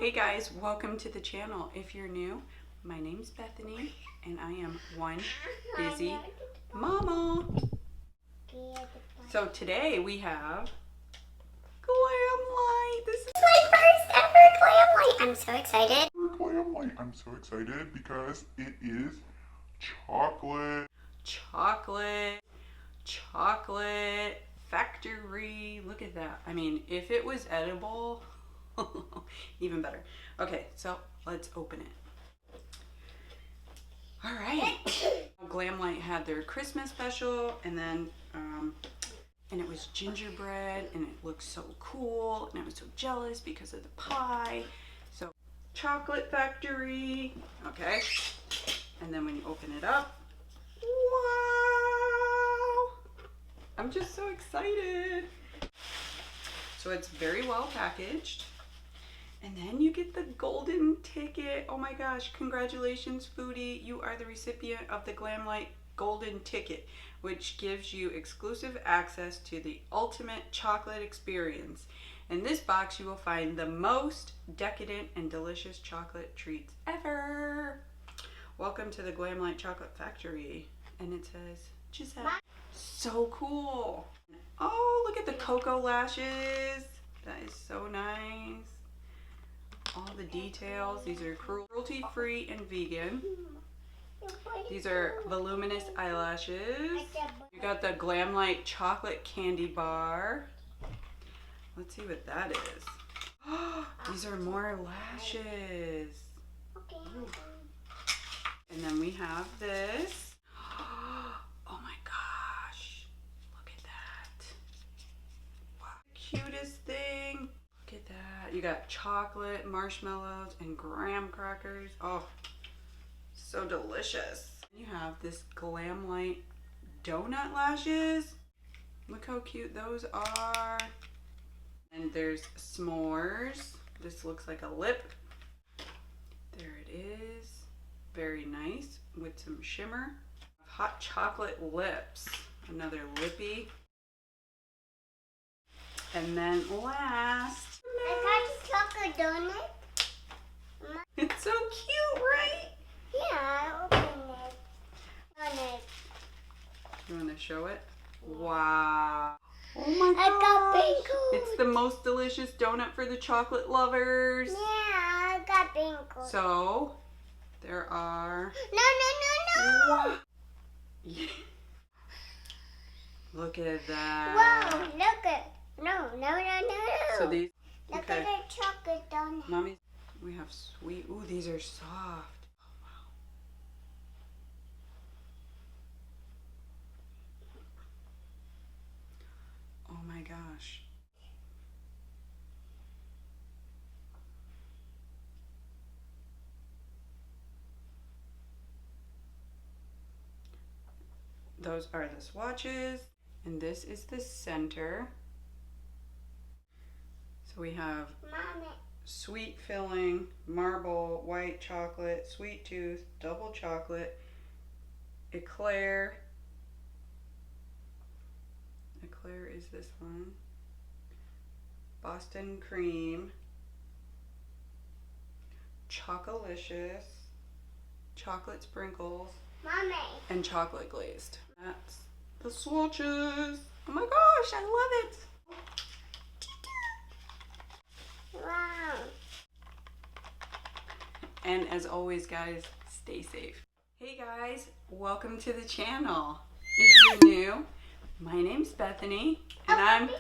Hey guys, welcome to the channel. If you're new, my name's Bethany and I am one busy mama. So today we have Glamlite. This is my first ever Glamlite. I'm so excited. Glamlite. I'm so excited because it is chocolate. Chocolate factory. Look at that. I mean, if it was edible, even better. Okay, so let's open it. All right. Glamlite had their Christmas special, and then and it was gingerbread, and it looked so cool, and I was so jealous because of the pie. So chocolate factory. Okay, and then when you open it up, wow, I'm just so excited. So it's very well packaged. And then you get the golden ticket. Oh my gosh, congratulations Foodie. You are the recipient of the Glamlite golden ticket, which gives you exclusive access to the ultimate chocolate experience. In this box you will find the most decadent and delicious chocolate treats ever. Welcome to the Glamlite Chocolate Factory. And it says Giselle. So cool. Oh, look at the cocoa lashes. That is so nice. All the details. These are cruelty-free and vegan. These are voluminous eyelashes. You got the Glamlite chocolate candy bar. Let's see what that is. These are more lashes. Ooh. And then we have this. Oh my gosh. Look at that. Wow. Cutest thing. Look at that. You got chocolate, marshmallows, and graham crackers. Oh, so delicious. You have this Glamlite donut lashes. Look how cute those are. And there's s'mores. This looks like a lip. There it is. Very nice with some shimmer. Hot chocolate lips. Another lippy. And then last, I got a chocolate donut. it's so cute, right? Yeah, open it. On it. You want to show it? Wow. Oh my gosh. I got pinkles. It's the most delicious donut for the chocolate lovers. Yeah, I got pinkles. So, there are... No. Wow. Yeah. Look at that. Wow, look at. No. So these... Look Okay. at the chocolate donut. Mommy, we have sweet... Ooh, these are soft. Oh my gosh. Those are the swatches, and this is the center. So we have Mommy. sweet filling, marble, white chocolate, sweet tooth, double chocolate, eclair. Eclair is this one. Boston cream, Chocolicious, chocolate sprinkles, Mommy. and chocolate glazed. That's the swatches. Oh my gosh, I love it. Wow. And as always, guys, stay safe. Hey guys, welcome to the channel. If you're new, my name's Bethany, and I'm